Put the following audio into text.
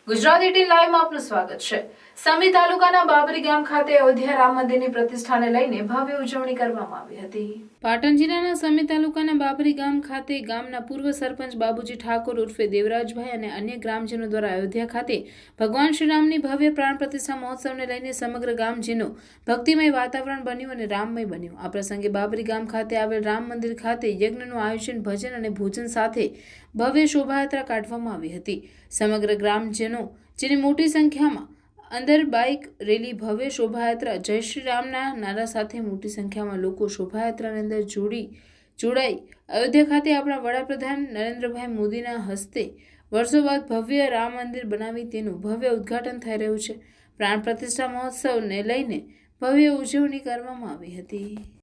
ગુજરાત 18 લાઈવમાં આપનું સ્વાગત છે। સમી તાલુકાના બાબરી ગામ ખાતે અયોધ્યા રામ મંદિરની પ્રતિષ્ઠાને લઈને ભવ્ય ઉજવણી કરવામાં આવી હતી। પાટણ જિલ્લાના સમી તાલુકાના બાબરી ગામ ખાતે ગામના પૂર્વ સરપંચ બાબુજી ઠાકોર ઉર્ફે દેવરાજભાઈ અને અન્ય ગ્રામજનો દ્વારા અયોધ્યા ખાતે ભગવાન શ્રીરામની ભવ્ય પ્રાણ પ્રતિષ્ઠા મહોત્સવને લઈને સમગ્ર ગામજનો ભક્તિમય વાતાવરણ બન્યું અને રામમય બન્યું। આ પ્રસંગે બાબરી ગામ ખાતે આવેલ રામ મંદિર ખાતે યજ્ઞનું આયોજન, ભજન અને ભોજન સાથે ભવ્ય શોભાયાત્રા કાઢવામાં આવી હતી। સમગ્ર ગ્રામજનો જેની મોટી સંખ્યામાં અંદર બાઇક રેલી, ભવ્ય શોભાયાત્રા, જય શ્રી રામના નારા સાથે મોટી સંખ્યામાં લોકો શોભાયાત્રાની અંદર જોડાઈ અયોધ્યા ખાતે આપણા વડાપ્રધાન નરેન્દ્રભાઈ મોદીના હસ્તે વર્ષો બાદ ભવ્ય રામ મંદિર બનાવી તેનું ભવ્ય ઉદ્ઘાટન થઈ રહ્યું છે। પ્રાણ પ્રતિષ્ઠા મહોત્સવને લઈને ભવ્ય ઉજવણી કરવામાં આવી હતી।